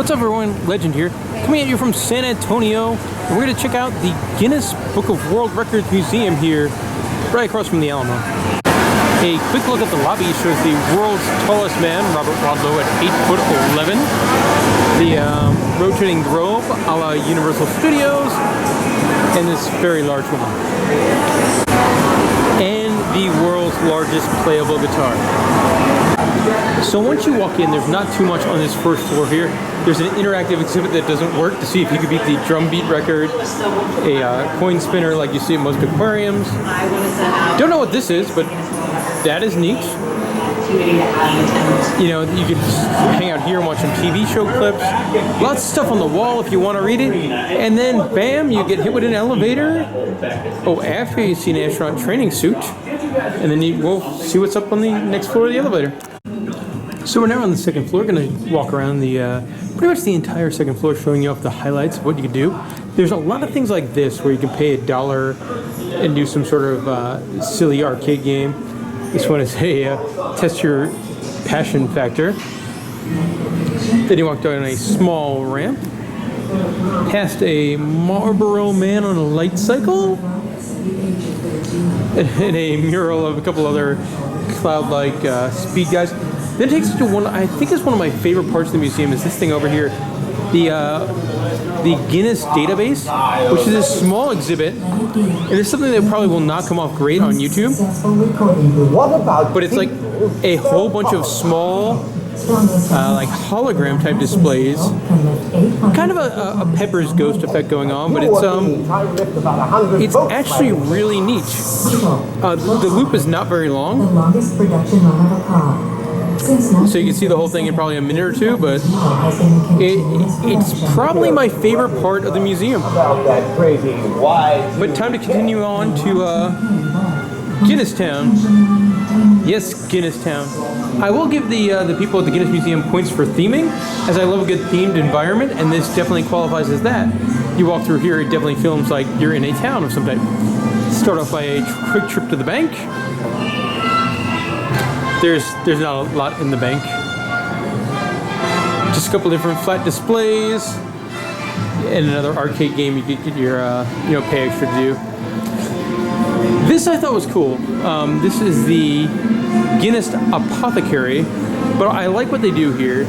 What's up everyone, Legend here, coming at you from San Antonio, and we're going to check out the Guinness Book of World Records Museum here, right across from the Alamo. A quick look at the lobby shows the world's tallest man, Robert Wadlow, at 8'11", the rotating globe a la Universal Studios, and this very large woman. And the world's largest playable guitar. So once you walk in, there's not too much on this first floor here. There's an interactive exhibit that doesn't work to see if you could beat the drum beat record, a coin spinner like you see at most aquariums. Don't know what this is, but that is neat. You know, you can just hang out here and watch some TV show clips. Lots of stuff on the wall if you want to read it. And then, bam, you get hit with an elevator. Oh, after you see an astronaut training suit. And then we'll see what's up on the next floor of the elevator. So we're now on the second floor. We're going to walk around the pretty much the entire second floor, showing you off the highlights of what you can do. There's a lot of things like this where you can pay $1 and do some sort of silly arcade game. This one is a test your passion factor. Then you walk down a small ramp, past a Marlboro man on a light cycle, and a mural of a couple other cloud-like speed guys. Then it takes you to one, I think is one of my favorite parts of the museum, is this thing over here, the Guinness database, which is a small exhibit, and it's something that probably will not come off great on YouTube. But it's like a whole bunch of small, like hologram type displays, kind of a Pepper's Ghost effect going on, but it's actually really neat. The loop is not very long. So you can see the whole thing in probably a minute or two, but it's probably my favorite part of the museum. But time to continue on to Guinness Town. Yes, Guinness Town. I will give the people at the Guinness Museum points for theming, as I love a good themed environment, and this definitely qualifies as that. You walk through here, it definitely feels like you're in a town of some type. Start off by a quick trip to the bank. There's not a lot in the bank. Just a couple different flat displays and another arcade game you could get your pay extra to do. This I thought was cool. This is the Guinness Apothecary, but I like what they do here,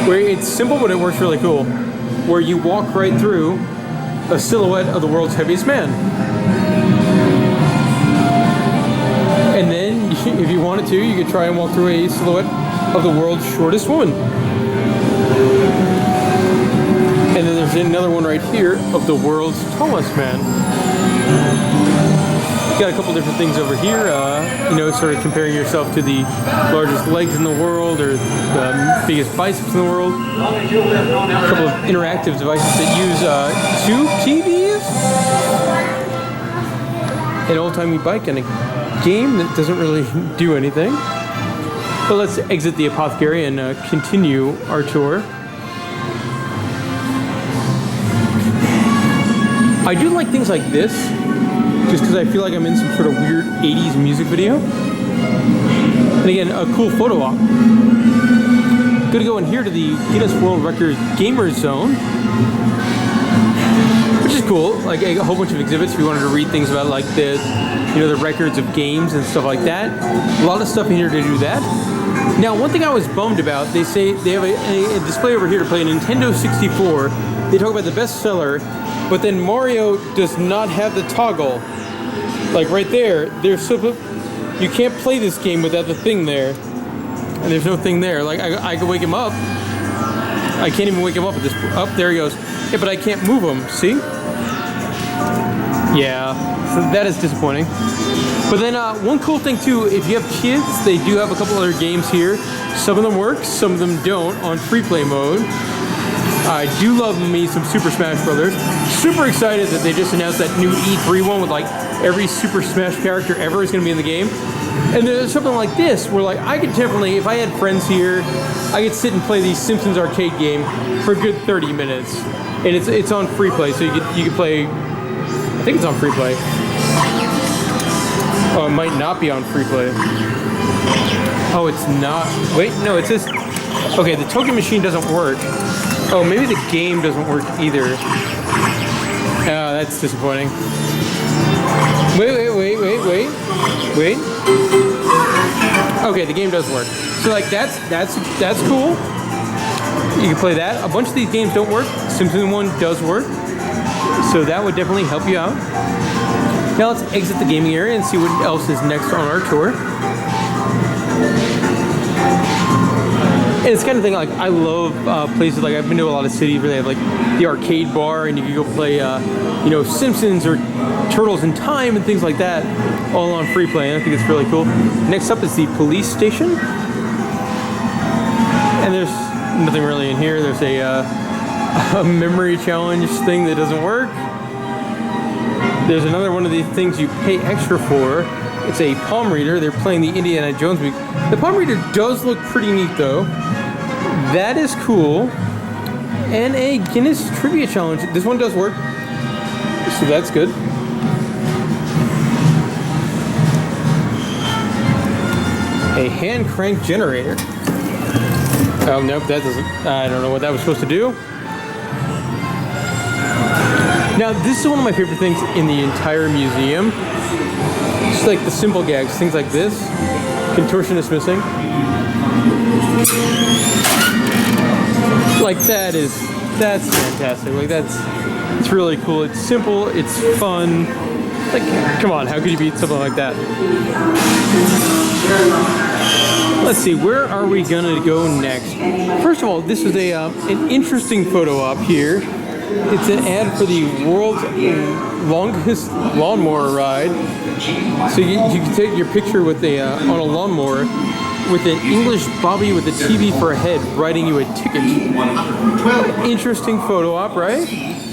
where it's simple but it works really cool. Where you walk right through a silhouette of the world's heaviest man. And then, if you wanted to, you could try and walk through a silhouette of the world's shortest woman. And then there's another one right here of the world's tallest man. Got a couple different things over here, sort of comparing yourself to the largest legs in the world or the biggest biceps in the world. A couple of interactive devices that use two TVs. An old-timey bike and a game that doesn't really do anything. But let's exit the apothecary and continue our tour. I do like things like this, just because I feel like I'm in some sort of weird 80s music video. And again, a cool photo op. Gonna go in here to the Guinness World Records Gamers Zone, which is cool. Like a whole bunch of exhibits if you wanted to read things about like the records of games and stuff like that. A lot of stuff in here to do that. Now, one thing I was bummed about, they say they have a display over here to play a Nintendo 64. They talk about the bestseller, but then Mario does not have the toggle. Like right there, you can't play this game without the thing there. And there's no thing there. Like I can wake him up. I can't even wake him up at this. Up there he goes. Yeah, but I can't move him. See? Yeah. So that is disappointing. But then one cool thing too, if you have kids, they do have a couple other games here. Some of them work, some of them don't on free play mode. I do love me some Super Smash Brothers. Super excited that they just announced that new E3 one with like every Super Smash character ever is going to be in the game. And there's something like this where like I could definitely, if I had friends here, I could sit and play the Simpsons arcade game for a good 30 minutes. And it's on free play, so you could play. I think it's on free play. Oh, it might not be on free play. Oh, it's not. Wait, no, it says. Okay, the token machine doesn't work. Oh, maybe the game doesn't work either. Oh, that's disappointing. Wait. Okay, the game does work. So like that's cool. You can play that. A bunch of these games don't work. Simpson one does work. So that would definitely help you out. Now let's exit the gaming area and see what else is next on our tour. And it's kind of thing like I love places like I've been to a lot of cities where they have like the arcade bar and you can go play you know, Simpsons or Turtles in Time and things like that, all on free play, and I think it's really cool. Next up is the police station, and there's nothing really in here. There's a memory challenge thing that doesn't work. There's another one of these things you pay extra for. It's a palm reader. They're playing the Indiana Jones movie. The palm reader does look pretty neat though. That is cool. And a Guinness trivia challenge. This one does work, so that's good. A hand crank generator. Oh, nope, that doesn't. I don't know what that was supposed to do. Now, this is one of my favorite things in the entire museum. Just like the simple gags, things like this. Contortionist missing. Like that's fantastic. Like it's really cool. It's simple, it's fun. Like, come on, how could you beat something like that? Let's see, where are we gonna go next? First of all, this is an interesting photo op here. It's an ad for the world's longest lawnmower ride. So you can take your picture with on a lawnmower with an English Bobby with a TV for a head writing you a ticket. Interesting photo op, right?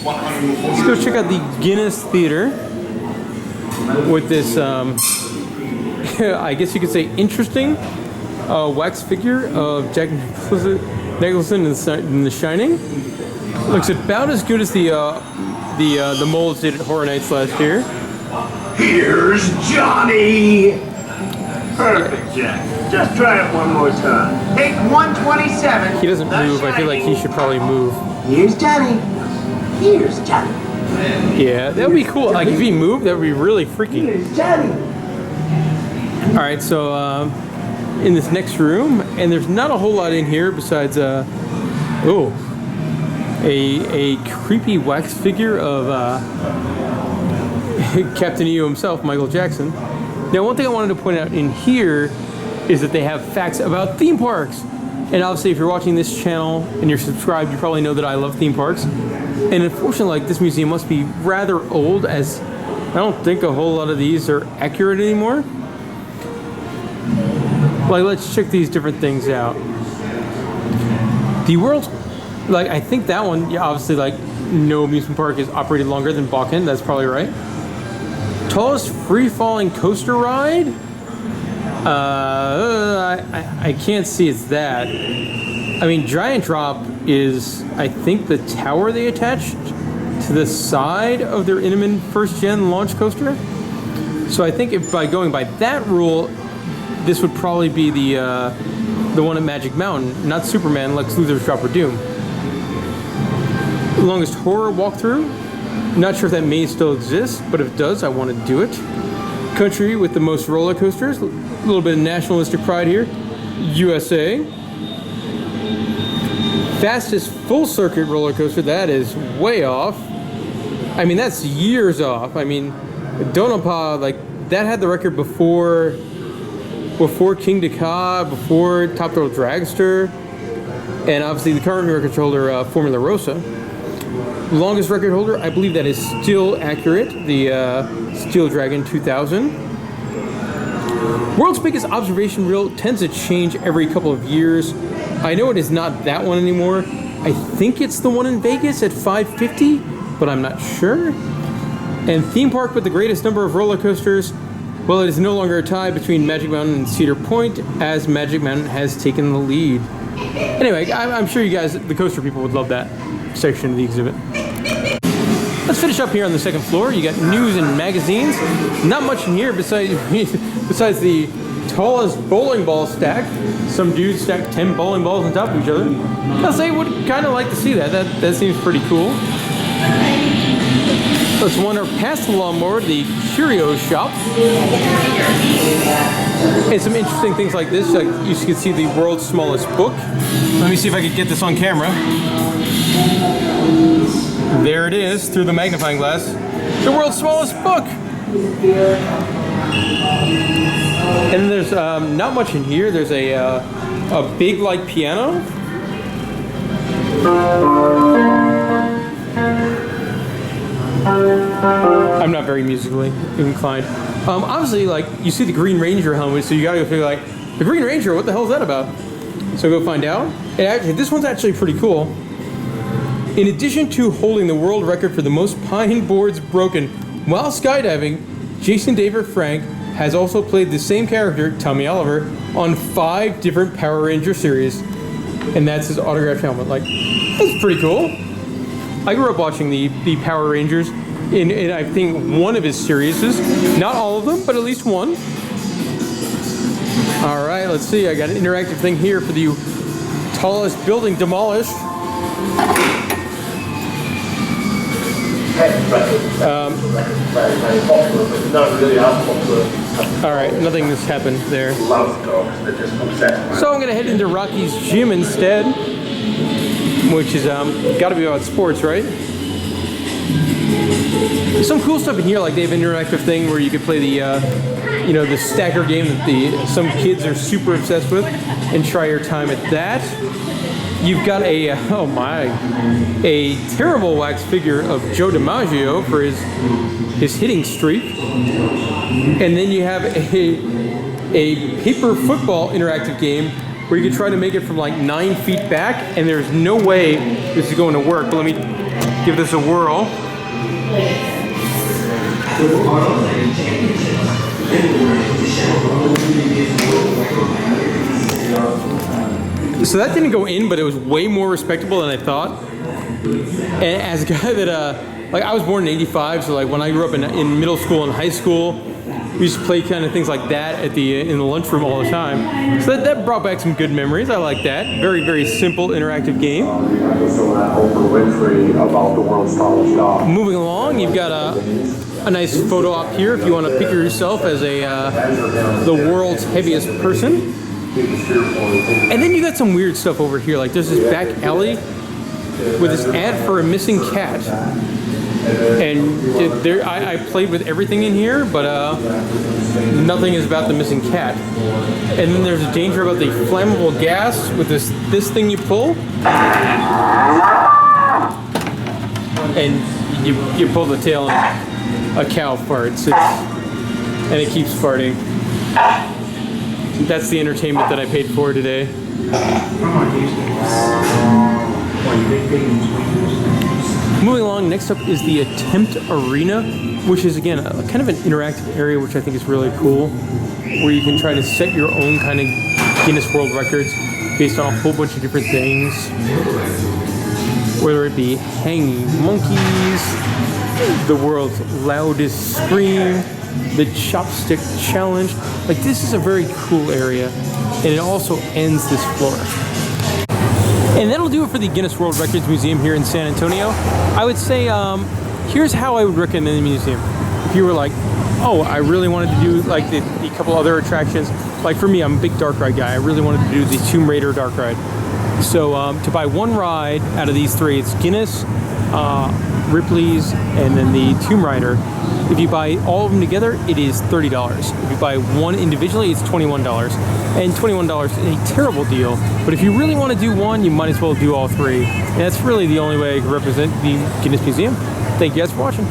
Let's go check out the Guinness Theatre with this, I guess you could say, interesting wax figure of Jack Nicholson in The Shining. Looks about as good as the molds did at Horror Nights last year. Here's Johnny! Perfect, Jack. Just try it one more time. Take 127. He doesn't move. I feel like he should probably move. Here's Johnny. Here's Johnny. Yeah, that would be cool. Like if he moved, that would be really freaky. Here's Johnny. All right, so in this next room, and there's not a whole lot in here besides a creepy wax figure of Captain EO himself, Michael Jackson. Now, one thing I wanted to point out in here is that they have facts about theme parks. And obviously, if you're watching this channel and you're subscribed, you probably know that I love theme parks. And unfortunately, like, this museum must be rather old, as I don't think a whole lot of these are accurate anymore. Like, let's check these different things out. The world's, like, I think that one, yeah, obviously, like, no amusement park is operated longer than Bakken. That's probably right. Tallest free-falling coaster ride? I can't see it's that. I mean, Giant Drop is, I think, the tower they attached to the side of their Intamin first-gen launch coaster. So I think if by going by that rule, this would probably be the one at Magic Mountain, not Superman, Lex Luthor's Drop of Doom. Longest horror walkthrough? Not sure if that may still exist, but if it does, I want to do it. Country with the most roller coasters. A little bit of nationalistic pride here. USA. Fastest full circuit roller coaster. That is way off. I mean, that's years off. I mean, Donapa, like, that had the record before King Dakar, before Top Thrill Dragster, and obviously the current record holder, Formula Rosa. Longest record holder, I believe that is still accurate, the Steel Dragon 2000. World's biggest observation reel tends to change every couple of years. I know it is not that one anymore. I think it's the one in Vegas at 550, but I'm not sure. And theme park with the greatest number of roller coasters, well, it is no longer a tie between Magic Mountain and Cedar Point, as Magic Mountain has taken the lead. Anyway, I'm sure you guys, the coaster people, would love that section of the exhibit. Let's finish up here on the second floor. You got news and magazines. Not much in here besides the tallest bowling ball stack. Some dudes stacked 10 bowling balls on top of each other. I'll say would kind of like to see that. That seems pretty cool. Let's wander past the lawnmower, the Curio Shop. And some interesting things like this, like you can see the world's smallest book. Let me see if I can get this on camera. There it is, through the magnifying glass. The world's smallest book! And then there's not much in here. There's a big, like, piano. I'm not very musically inclined. Obviously, like, you see the Green Ranger helmet, so you gotta go figure, like, the Green Ranger, what the hell is that about? So go find out. And actually, this one's actually pretty cool. In addition to holding the world record for the most pine boards broken while skydiving, Jason David Frank has also played the same character, Tommy Oliver, on 5 different Power Ranger series. And that's his autographed helmet. Like, that's pretty cool. I grew up watching the Power Rangers in I think one of his series. Not all of them, but at least one. All right, let's see. I got an interactive thing here for the tallest building demolished. All right, nothing has happened there. So I'm gonna head into Rocky's gym instead, which is got to be about sports, right? There's some cool stuff in here, like they have an interactive thing where you could play the, the stacker game that some kids are super obsessed with, and try your time at that. You've got a terrible wax figure of Joe DiMaggio for his hitting streak, and then you have a paper football interactive game where you can try to make it from like 9 feet back, and there's no way this is going to work. But let me give this a whirl. So that didn't go in, but it was way more respectable than I thought. And as a guy that, like I was born in '85, so like when I grew up in middle school and high school, we used to play kind of things like that in the lunchroom all the time. So that brought back some good memories. I like that. Very, very simple interactive game. Moving along, you've got a nice photo op here if you want to picture yourself as the world's heaviest person. And then you got some weird stuff over here. Like there's this back alley with this ad for a missing cat. And I played with everything in here, but nothing is about the missing cat. And then there's a danger about the flammable gas with this thing you pull, and you pull the tail and a cow farts, and it keeps farting. That's the entertainment that I paid for today. Moving along, next up is the Attempt Arena, which is again kind of an interactive area, which I think is really cool, where you can try to set your own kind of Guinness World Records based on a whole bunch of different things, whether it be hanging monkeys, the world's loudest scream, the chopstick challenge. Like, this is a very cool area, and it also ends this floor. And that'll do it for the Guinness World Records Museum here in San Antonio. I would say, here's how I would recommend the museum. If you were like, oh, I really wanted to do like the couple other attractions. Like for me, I'm a big dark ride guy. I really wanted to do the Tomb Raider dark ride. So to buy one ride out of these 3, it's Guinness, Ripley's, and then the Tomb Raider. If you buy all of them together, it is $30. If you buy one individually, it's $21. And $21 is a terrible deal. But if you really want to do one, you might as well do all 3. And that's really the only way I can represent the Guinness Museum. Thank you guys for watching.